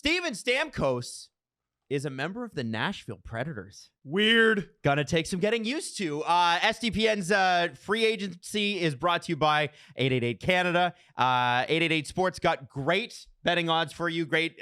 Steven Stamkos is a member of the Nashville Predators. Weird. Gonna take some getting used to. SDPN's free agency is brought to you by 888 Canada. 888 Sports got great betting odds for you. Great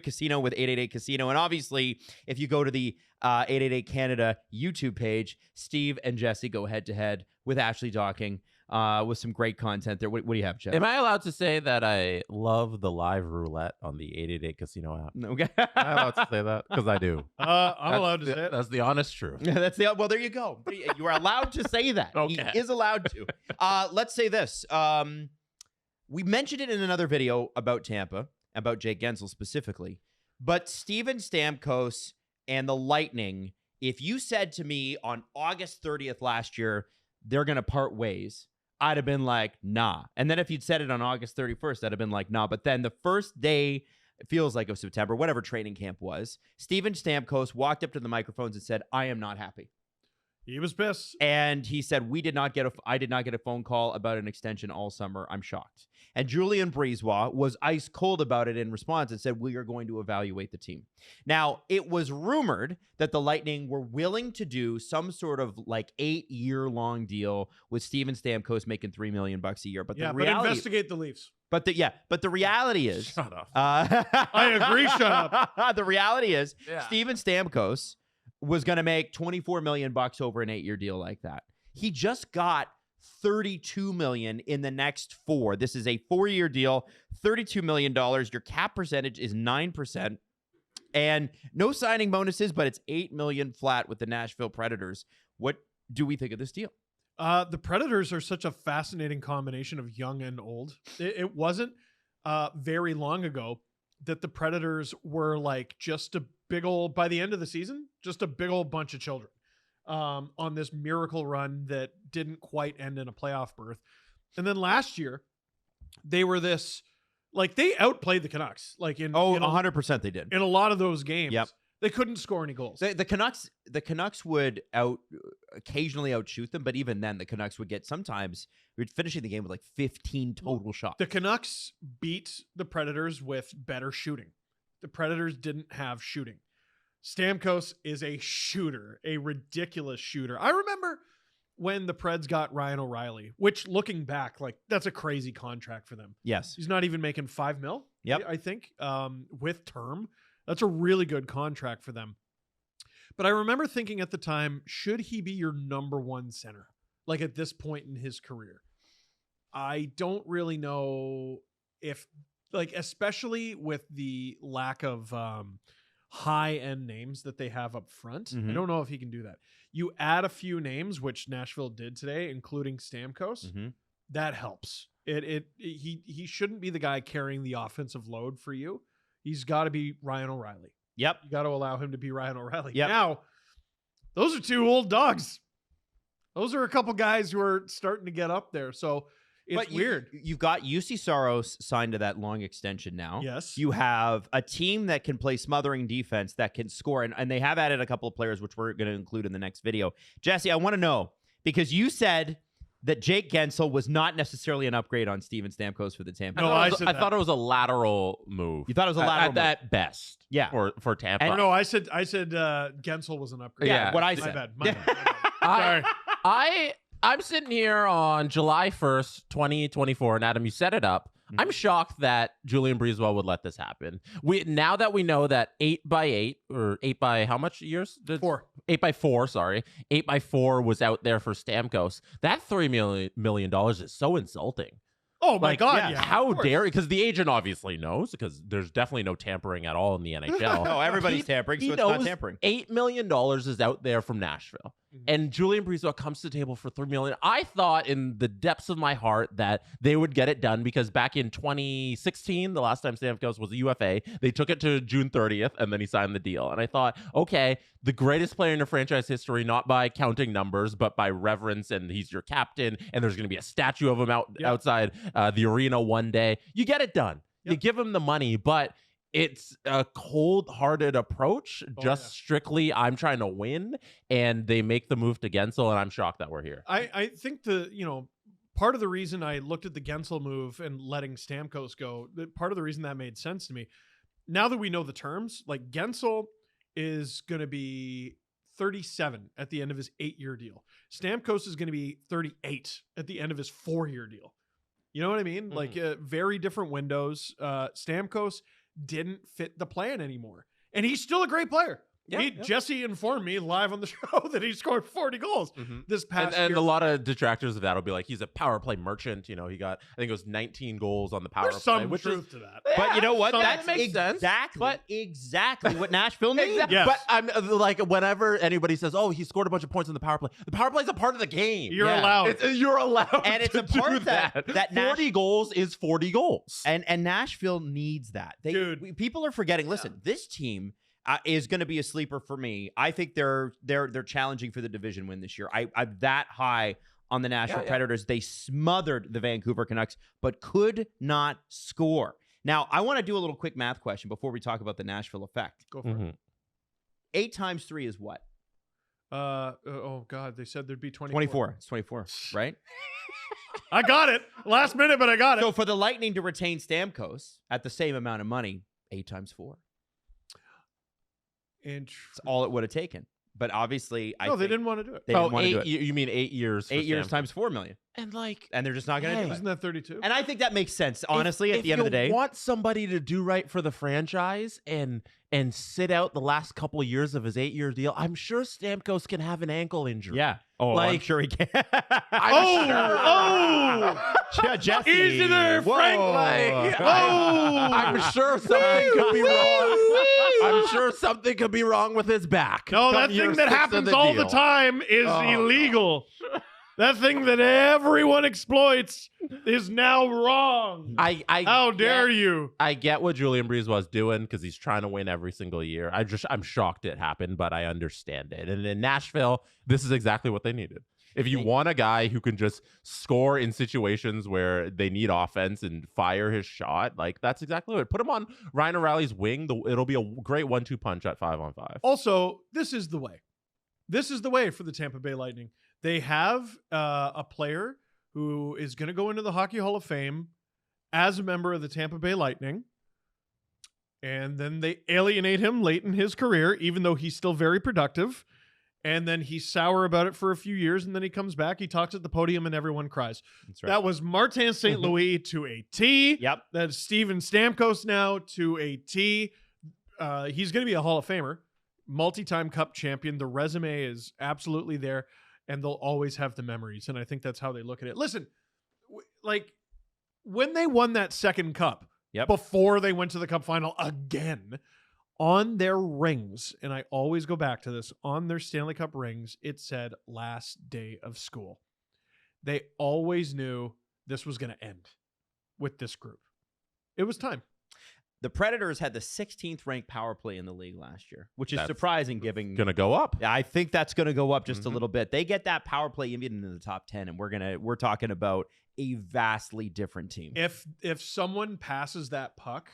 casino with 888 Casino. And obviously, if you go to the 888 Canada YouTube page, Steve and Jesse go head-to-head with Ashley Docking with some great content there. What do you have, Jeff? Am I allowed to say that I love the live roulette on the 888 Casino app? Okay. Am I allowed to say that? Because I do. I'm allowed to say it. That's the honest truth. Well, there you go. You are allowed to say that. Okay. He is allowed to. Let's say this. We mentioned it in another video about Tampa, about Jake Guentzel specifically. But Steven Stamkos and the Lightning, if you said to me on August 30th last year, they're going to part ways, I'd have been like, nah. And then if you'd said it on August 31st, I'd have been like, nah. But then the first day, it feels like of September, whatever training camp was, Steven Stamkos walked up to the microphones and said, I am not happy. He was pissed. And he said, I did not get a phone call about an extension all summer. I'm shocked. And Julien Brisebois was ice cold about it in response and said, we are going to evaluate the team. Now, it was rumored that the Lightning were willing to do some sort of like 8-year-long deal with Steven Stamkos making $3 million a year. But Yeah, the reality, but investigate the Leafs. But the reality is, Shut up. I agree. Shut up. The reality is, Yeah. Steven Stamkos was going to make $24 million over an 8-year deal like that. He just got $32 million in the next 4. This is a 4-year deal, $32 million. Your cap percentage is 9%. And no signing bonuses, but it's $8 million flat with the Nashville Predators. What do we think of this deal? The Predators are such a fascinating combination of young and old. It wasn't very long ago that the Predators were like just a big old, by the end of the season, just a big old bunch of children on this miracle run that didn't quite end in a playoff berth. And then last year, they were this, like they outplayed the Canucks. Like in 100% they did. In a lot of those games. Yep. They couldn't score any goals. The Canucks would occasionally outshoot them, but even then the Canucks would get sometimes we'd finishing the game with like 15 total shots. The Canucks beat the Predators with better shooting. The Predators didn't have shooting. Stamkos is a shooter, a ridiculous shooter. I remember when the Preds got Ryan O'Reilly, which looking back, like that's a crazy contract for them. Yes. He's not even making $5 million. Yep. I think with term. That's a really good contract for them. But I remember thinking at the time, should he be your number one center? Like at this point in his career? I don't really know if, like, especially with the lack of high-end names that they have up front. Mm-hmm. I don't know if he can do that. You add a few names, which Nashville did today, including Stamkos. Mm-hmm. That helps. He shouldn't be the guy carrying the offensive load for you. He's got to be Ryan O'Reilly. Yep. You got to allow him to be Ryan O'Reilly. Yep. Now, those are two old dogs. Those are a couple guys who are starting to get up there. So it's weird. You've got UC Saros signed to that long extension now. Yes. You have a team that can play smothering defense, that can score. And they have added a couple of players, which we're going to include in the next video. Jesse, I want to know, because you said that Jake Guentzel was not necessarily an upgrade on Steven Stamkos for the Tampa. No, I said that. thought it was a lateral move. You thought it was a lateral move? At best. Yeah. For Tampa. Oh, no, I said Guentzel was an upgrade. Yeah, what I My said. bad. My bad. Sorry. I'm sitting here on July 1st, 2024, and Adam, you set it up. Mm-hmm. I'm shocked that Julien Brisebois would let this happen. Now that we know that 8x8 or 8 by how much years? 4. 8x4, sorry. 8x4 was out there for Stamkos. That $3 million is so insulting. Oh, my God. Yeah, how dare he? Because the agent obviously knows, because there's definitely no tampering at all in the NHL. No, everybody's tampering, so it's not tampering. $8 million is out there from Nashville. Mm-hmm. And Julien Brisebois comes to the table for $3 million. I thought in the depths of my heart that they would get it done, because back in 2016, the last time Stamkos was a UFA, they took it to June 30th, and then he signed the deal. And I thought, okay, the greatest player in your franchise history, not by counting numbers, but by reverence, and he's your captain, and there's going to be a statue of him outside the arena one day. You get it done. Yep. You give him the money, but it's a cold-hearted approach. Strictly, I'm trying to win, and they make the move to Guentzel, and I'm shocked that we're here. I think part of the reason I looked at the Guentzel move and letting Stamkos go, part of the reason that made sense to me now that we know the terms, like Guentzel is going to be 37 at the end of his 8-year deal. Stamkos is going to be 38 at the end of his 4-year deal. You know what I mean? Like very different windows. Stamkos didn't fit the plan anymore. And he's still a great player. Jesse informed me live on the show that he scored 40 goals this past year. And a lot of detractors of that will be like, he's a power play merchant. You know, he got, I think it was 19 goals on the power There's play. some Which truth is, to that. But you know what? That That's makes sense. exactly what Nashville needs. Exactly. Yes. But I'm like, whenever anybody says, "Oh, he scored a bunch of points on the power play is a part of the game. You're allowed. You're allowed, And it's to a part do that 40 goals is 40 goals. And Nashville needs that. Dude. People are forgetting. Listen, this team is going to be a sleeper for me. I think they're challenging for the division win this year. I'm that high on the Nashville Predators. They smothered the Vancouver Canucks, but could not score. Now, I want to do a little quick math question before we talk about the Nashville effect. Go for it. 8 times 3 is what? Oh God, they said there'd be 24. 24. It's 24, right? I got it. Last minute, but I got it. So for the Lightning to retain Stamkos at the same amount of money, 8 times 4. It's all it would have taken. But obviously, they didn't want to do it. They didn't want to do it. You mean 8 years? 8 years times $4 million. And like, And they're just not going to do it. Isn't that 32? And I think that makes sense, honestly, at the end of the day. If you want somebody to do right for the franchise and sit out the last couple of years of his 8-year deal, I'm sure Stamkos can have an ankle injury. Yeah. Oh, I'm Like- sure he can. Oh! Jesse. Easy there, Whoa. Frank. I'm sure something could be wrong. I'm sure something could be wrong with his back. No, that come year thing that 6 of happens all the deal. time is illegal. That thing that everyone exploits is now wrong. How dare you? I get what Julian Breeze was doing because he's trying to win every single year. I'm shocked it happened, but I understand it. And in Nashville, this is exactly what they needed. If you want a guy who can just score in situations where they need offense and fire his shot, like that's exactly what. Put him on Ryan O'Reilly's wing. It'll be a great 1-2 punch at 5-on-5. Also, this is the way. This is the way for the Tampa Bay Lightning. They have a player who is going to go into the Hockey Hall of Fame as a member of the Tampa Bay Lightning. And then they alienate him late in his career, even though he's still very productive. And then he's sour about it for a few years. And then he comes back, he talks at the podium, and everyone cries. That's right. That was Martin St. Louis to a T. Yep. That's Steven Stamkos now to a T. He's going to be a Hall of Famer, multi-time Cup champion. The resume is absolutely there. And they'll always have the memories. And I think that's how they look at it. Listen, like when they won that second cup, before they went to the cup final again, on their rings, and I always go back to this, on their Stanley Cup rings, it said last day of school. They always knew this was going to end with this group. It was time. The Predators had the 16th ranked power play in the league last year, which is surprising given Gonna go up. I think that's going to go up just a little bit. They get that power play even into the top 10, and we're talking about a vastly different team. If someone passes that puck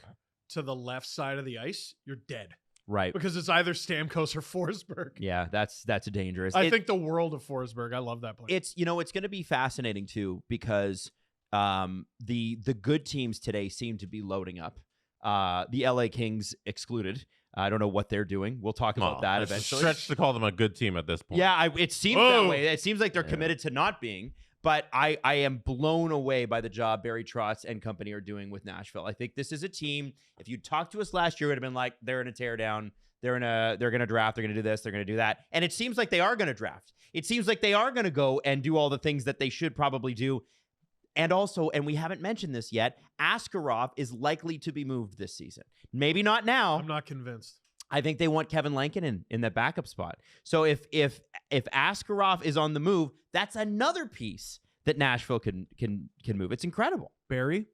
to the left side of the ice, you're dead. Right. Because it's either Stamkos or Forsberg. Yeah, that's dangerous. I think the world of Forsberg. I love that player. It's it's going to be fascinating too because the good teams today seem to be loading up. The LA Kings excluded. I don't know what they're doing. We'll talk about that eventually. Stretch to call them a good team at this point. Yeah, it seems that way. It seems like they're committed to not being. But I am blown away by the job Barry Trotz and company are doing with Nashville. I think this is a team. If you talked to us last year, it would have been like they're in a teardown. They're going to draft. They're going to do this. They're going to do that. And it seems like they are going to draft. It seems like they are going to go and do all the things that they should probably do. And also, and we haven't mentioned this yet, Askarov is likely to be moved this season. Maybe not now. I'm not convinced. I think they want Kevin Lankinen in that backup spot. So if Askarov is on the move, that's another piece that Nashville can move. It's incredible. Barry,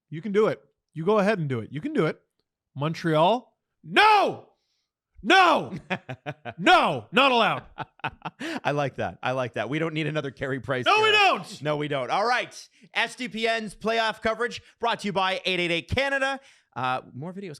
you can do it. You go ahead and do it. You can do it. Montreal, no, not allowed. I like that. We don't need another Carey Price. No, we era. don't. No, we don't. All right. SDPN's playoff coverage brought to you by 888 Canada. More videos.